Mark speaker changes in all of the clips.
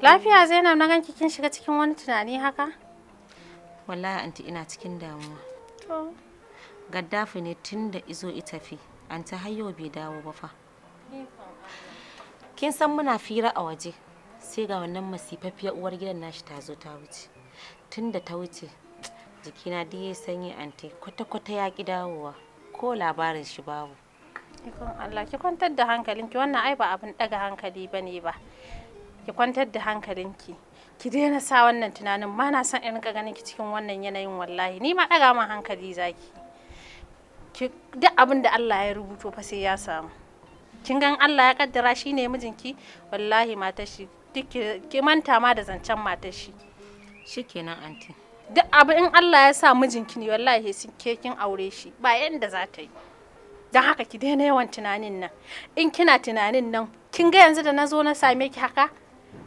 Speaker 1: Lafiya Zainab, na ganki kin shiga cikin wani tunani haka?
Speaker 2: Wallahi anti ina cikin damuwa.
Speaker 1: To,
Speaker 2: Gaddafi ne tun da izo itafi. Anti har yau bai dawo ba fa. Kin san muna fira a waje. Sai ga wannan masifaffiyar uwar gidan nashi ta zo ta wuce. Tun da ta wuce jikina duk ya sanyi anti kwata-kwata ya ki dawowa. Ko labarin shi babu.
Speaker 1: ikon Allah, ki kwantar da hankalinki, wannan ai ba abin daga hankali bane ba. Ki kwantar da hankalinki. Ki daina sa wannan tunanin, ba na son in ganin ki cikin wannan yanayin wallahi. Ni ma daga min hankali zaki. Ki duk abin da Allah ya rubuto fa sai ya samu. Kin gan Allah ya kaddara shi ne mijinki, wallahi matar shi duk ki manta ma da zancen matar shi.
Speaker 2: Shikenan anti.
Speaker 1: Duk abu in Allah ya sa mijinki ne wallahi sai kin aure shi, ba yanda za ta yi. Don haka ki daina yawan tunanin nan. In kina tunanin nan, kin ga yanzu da na zo na same ki haka,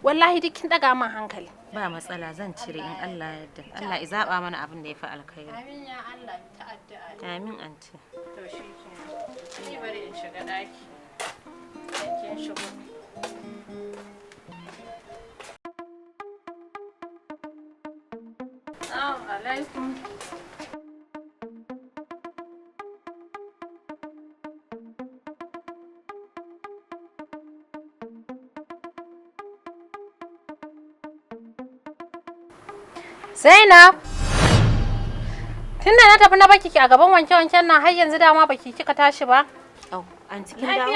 Speaker 1: wallahi duk kin daga min hankali.
Speaker 2: Ba matsala zan cire in Allah ya yarda. Allah ya zaba mana abin da ya fi alkhairi.
Speaker 1: Amin ya Allah, ta addu'a.
Speaker 2: Amin anti.
Speaker 1: To shi ke. Ni bari in shiga daki. Kin shigo. Assalamu alaikum. Zainab, tunda na tafi na baki a gaban wanke-wanken nan har yanzu dama baki kika tashi ba?
Speaker 2: Au, anti kin dawo?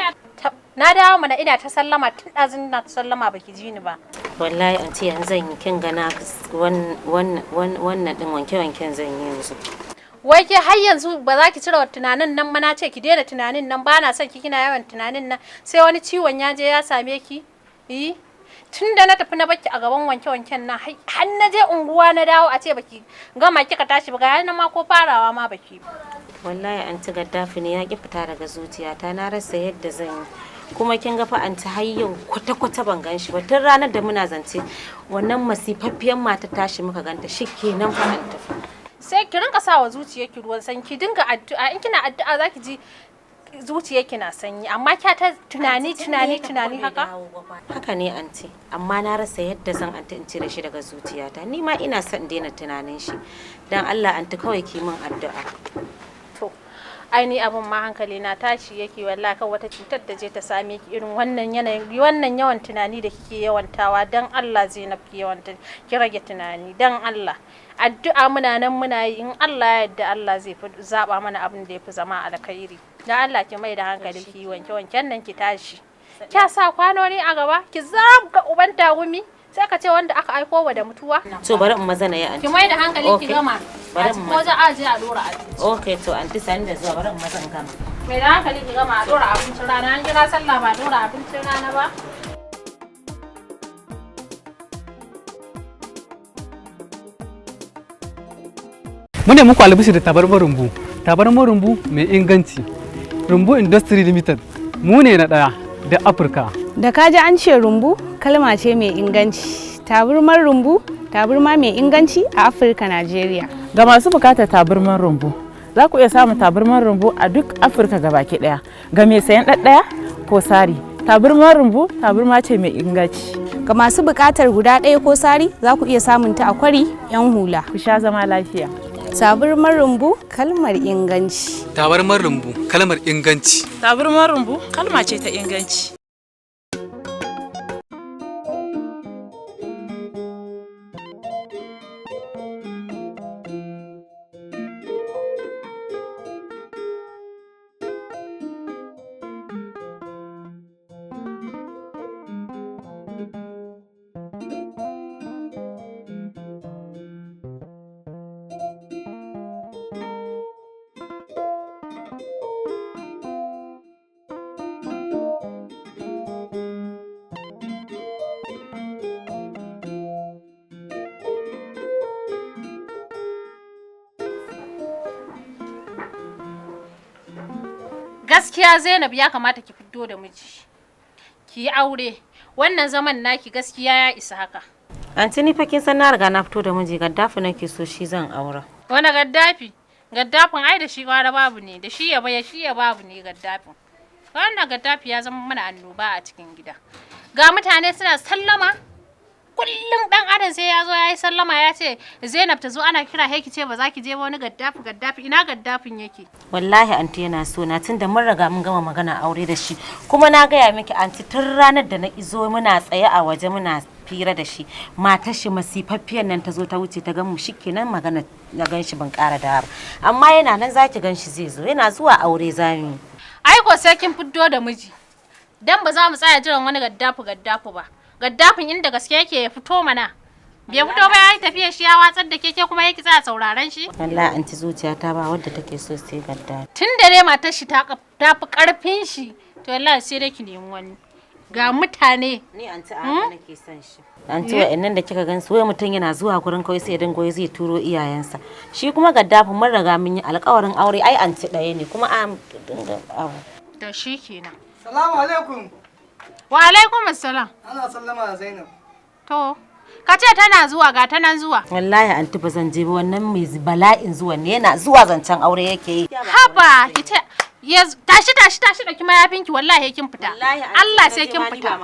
Speaker 1: Na dawo mana ina ta sallama tun ɗazun na ta sallama baki ji ni ba.
Speaker 2: Wallahi anti yanzu zan yi kin gana wannan din wanke-wanken zan yi yanzu.
Speaker 1: Wai ke har yanzu ba za ki cire tunanin nan ba, na ce ki daina tunanin nan, ba na son ki kina yawan tunanin nan sai wani ciwon ya je ya same ki. Tun da na tafi na baki a gaban wanke-wanken nan har na je unguwa na dawo a ce baki gama kika tashi ba, ga ma ko farawa ma baki.
Speaker 2: Wallahi anti Gaddafi ne ya ki fita daga zuciyata, na rasa yadda zan yi. Kuma kin ga fa anti har yau kwata-kwata ban gan shi ba, tun ranar da muna zance wannan masifaffiyar mata tashi muka ganta, shikenan fa an tafi.
Speaker 1: Sai ki rinka sawa zuciyarki ruwan sanyi, ki dinga addu'a, in kina addu'a zaki ji zuciyarki na sanyi, amma kya ta tunani haka.
Speaker 2: Haka ne anti, amma na rasa yadda zan anti in cire shi daga zuciyata. Ni ma ina son daina tunanin shi. Dan Allah anti kawai ki min addu'a.
Speaker 1: To ai ni abun ma hankali na tashi yake, wallahi kan wata cutar da je ta same ki irin wannan yanayin, wannan yawan tunani da kike yawantawa. Dan Allah Zainab ki ki rage tunani dan Allah. Addu'a muna nan muna yi, in Allah ya yarda Allah zai zaba mana abin da yafi zama alkhairi. Dan Allah ki mai da hankali ki wanke-wanken nan ki tashi. Kya sa kwanoni a gaba ki zabga uban tagumi sai ka ce wanda aka aiko wa da mutuwa.
Speaker 2: To bari in maza na yi anti.
Speaker 1: Ki mai da hankali ki gama.
Speaker 2: Bari in
Speaker 1: ko za a je a dora abinci.
Speaker 2: Okay to anti sani da zuwa, bari in maza in gama.
Speaker 1: Mai da hankali ki gama a dora abincin rana, an kira sallah ba dora abincin rana ba.
Speaker 3: Mune muku albishi da tabarmar rumbu. Tabarmar rumbu mai inganci. Rumbu Industry Limited mu ne na ɗaya da Afirka.
Speaker 4: Da kaji an ce rumbu kalma ce mai inganci. Tabarmar rumbu tabarma mai inganci a Afirka, Najeriya.
Speaker 5: Ga masu bukatar tabarmar rumbu, za ku iya samun tabarmar rumbu a duk Afirka gabaki ɗaya. Ga mai sayan ɗaɗɗaya ko sari, tabarmar rumbu tabarma ce mai inganci.
Speaker 4: Ga masu bukatar guda ɗaya ko sari, za ku iya samun ta a Kwari, 'yan hula.
Speaker 5: Ku sha zama lafiya.
Speaker 4: Tabarmar rumbu kalmar inganci.
Speaker 3: Tabarmar rumbu kalmar inganci.
Speaker 5: Tabarmar rumbu kalma ce ta inganci.
Speaker 1: Gaskiya Zainab ya kamata ki fito da miji. Ki yi aure. Wannan zaman naki gaskiya ya isa haka.
Speaker 2: Anti ni fa kin san na riga na fito da miji, Gaddafi nake so shi zan aura.
Speaker 1: Wani Gaddafi? Gaddafin ai da shi gwara babu ne, da shi ya baya shi ya babu ne Gaddafin. Wannan Gaddafi ya zama mana annoba a cikin gida. Ga mutane suna sallama kullum dan adam sai ya zo ya yi sallama ya ce Zainab ta zo ana kira ki ce ba za ki je ba wani gaddafi ina gaddafin yake.
Speaker 2: Wallahi anti yana so na tunda mun riga mun gama magana aure da shi kuma na gaya miki anti tun ranar da na izo muna tsaye a waje muna fira da shi matar shi masifaffiyar nan ta zo ta wuce ta gan mu shikenan magana na gan shi ban ƙara da ba amma yana nan zaki gan shi zai zo yana zuwa aure zamu.
Speaker 1: Ai ko sai kin fiddo da miji dan ba za mu tsaya jiran wani gaddafi ba. Gaddafin inda gaske yake ya fito mana. Bai fito ba yayi tafiya shi ya watsar da keke kuma yake tsaya sauraron shi.
Speaker 2: Wallahi anti zuciya ta ba wadda take so sai gaddafi.
Speaker 1: Tun da dai matar shi ta fi karfin shi to wallahi sai dai ki nemi wani. Ga mutane.
Speaker 2: Ni anti haka nake son shi. Anti wa'annan da kika gan su wai mutum yana zuwa gurin kawai sai dan goyi zai turo iyayensa. Shi kuma gaddafin mun riga mun yi alƙawarin aure ai anti ɗaya ne kuma a dinga abu.
Speaker 1: Da shi kenan.
Speaker 6: Salamu alaikum.
Speaker 1: Wa alaikum assalam.
Speaker 6: Ana sallama da Zainab.
Speaker 1: To, ka ce tana zuwa ga ta nan zuwa.
Speaker 2: Wallahi anti ba zan je ba wannan mai bala'in zuwa ne yana zuwa zancen aure yake yi.
Speaker 1: Haba, ki ce tashi dauki mayafinki wallahi kin fita. Allah sai kin fita.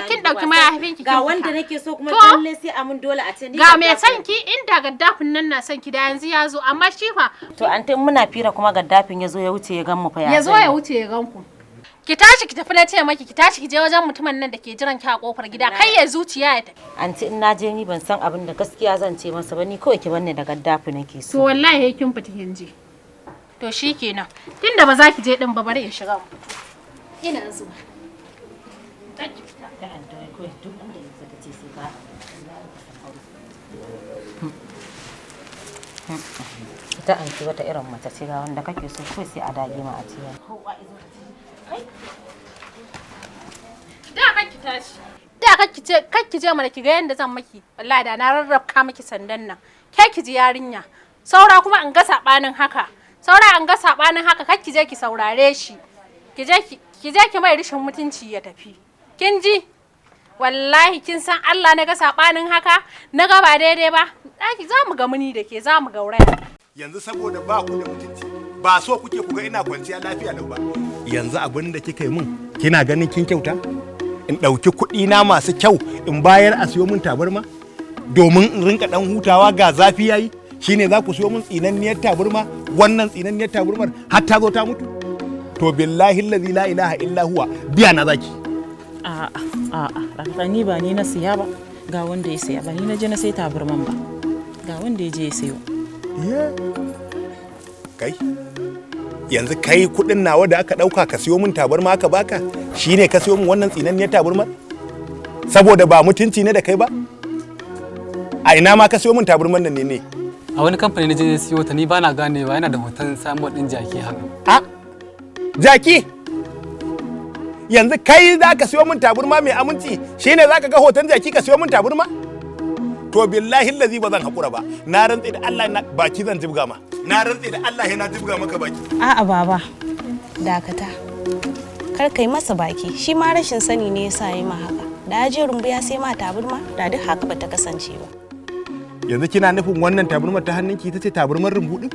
Speaker 1: Kin dauki mayafinki
Speaker 2: ga wanda nake so kuma lalle sai amun dole a ce ni
Speaker 1: ga me san ki inda gaddafin nan na san ki da yanzu ya zo amma shi fa
Speaker 2: to anti muna fira kuma gaddafin ya zo ya wuce ya gan mu fa
Speaker 1: ya zo ya wuce ya gan ku. Ki tashi ki tafi na ce maki ki tashi ki je wajen mutumin nan da ke jiran ki a kofar gida kai ya zuciya ya tafi.
Speaker 2: Anti in na je ni ban san abin da gaskiya zan ce masa ba ni kawai ki banne da gaddafi nake so.
Speaker 1: To wallahi kin fita kin je. To shikenan tunda ba za ki je din ba bari in shiga mu. Ina zuwa. Taki fita da anti kai duk inda yake ta ce sai ka. Ita anti wata irin mace ce ga wanda kake so kai sai a dage ma a ciya. Da kakki je mana ki ga yanda zan maki wallahi da na rarrabka miki sandan nan ke ki ji yarinya saura kuma an ga sabanin haka kakki je ki saurare shi ki je ki mai rishin mutunci ya tafi kin ji wallahi kin san Allah na ga sabanin haka na ga ba daidai ba daki za mu ga muni da ke za mu gauraya
Speaker 7: yanzu saboda ba ku da mutunci ba so kuke ku ga ina kwanciya lafiya lau ba yanzu abin da kika yi min kina ganin kin kyauta in ɗauki kuɗi na masu kyau in bayar a siyo min tabarma domin in rinka ɗan hutawa ga zafi yayi shine za ku siyo min tsinanniyar tabarma wannan tsinanniyar tabarmar har ta zo ta mutu to billahi allazi la ilaha illa huwa biya na zaki
Speaker 5: a'a ni ba ni na siya ba ga wanda ya siya ba ni na je na sai tabarman ba ga wanda ya je ya sayo
Speaker 7: kai yanzu kai kudin nawa da aka dauka ka siyo min tabarma aka baka shine ka siyo min wannan tsinanniyar tabarmar saboda ba mutunci ne da kai ba a ina ma ka siyo min tabarmar nan ne
Speaker 3: a wani kamfani na je siyo ta ni ba na ganewa yana da hoton samuwar din jaki haka
Speaker 7: a jaki yanzu kai za ka siyo min tabarma mai aminci shine za ka ga hoton jaki ka siyo min tabarma to billahi allazi ba zan hakura ba na rantsi da Allah na baki zan jibga ma na rantsi da Allah yana jibga maka baki
Speaker 4: A'a baba, dakata. Kar kai masa baki, shi ma rashin sani ne yasa yi ma haka. Da ya je rumbu ya sai ma taburma, da duk haka bata kasance ba.
Speaker 7: yanzu kina nufin wannan taburmar ta hannunki ita ce taburmar rumbu din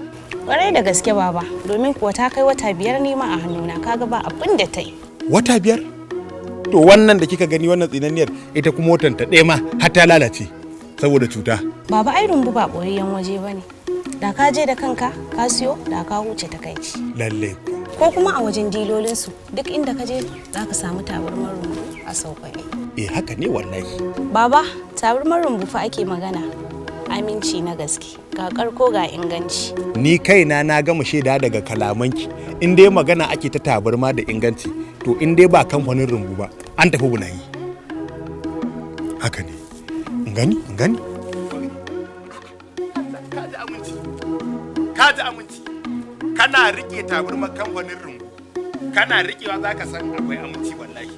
Speaker 4: Kwarai da gaske baba, domin kuwa ta kai wata 5 ne ma a hannuna, kaga ba abin da ta yi.
Speaker 7: wata 5 to wannan da kika gani wannan tsinanniyar ita kuma watan ta ɗaya ma har ta lalace saboda cuta
Speaker 4: Baba ai rumbu ba ɓoyayyen waje ba ne. Da ka je da kanka, ka siyo, da ka huce takaici.
Speaker 7: lalle
Speaker 4: Ko kuma a wajen dilolinsu, duk inda ka je za ka samu taburmar rumbu a sauƙaƙe.
Speaker 7: haka ne wallahi
Speaker 4: Baba, taburmar rumbu fa ake magana. Aminci na gaske, ga karko ga inganci.
Speaker 7: ni kaina na gama shaida daga kalamanki in dai magana ake ta tabarma da inganci to in dai ba kamfanin rumbu ba an tafi bunayi haka ne in gani ka ji aminci kana rike tabarmar kamfanin rumbu kana rikewa za ka san akwai aminci wallahi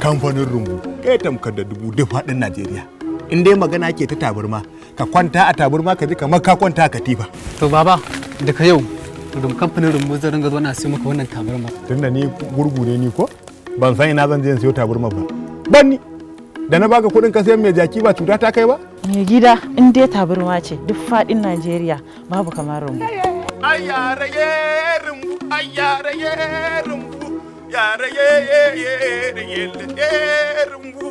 Speaker 7: kamfanin rumbu kai tamkar da dubu duk faɗin Najeriya in dai magana ke ta tabarma ka kwanta a tabarma ka ji kamar ka kwanta a katifa
Speaker 3: to baba daga yau kamfanin rumbu zan ringa zuwa na siyo maka wannan tabarma
Speaker 7: tunda ni gurgu ne ni ko ban san ina zan je in siyo tabarma ba ban ni da na baka kuɗin ka sayan mai jaki ba cuta ta kai ba
Speaker 5: mai gida in dai tabarma ce duk faɗin Najeriya babu kamar rumbu
Speaker 7: ayyaraye rumbu ayyaraye rumbu yaraye rumbu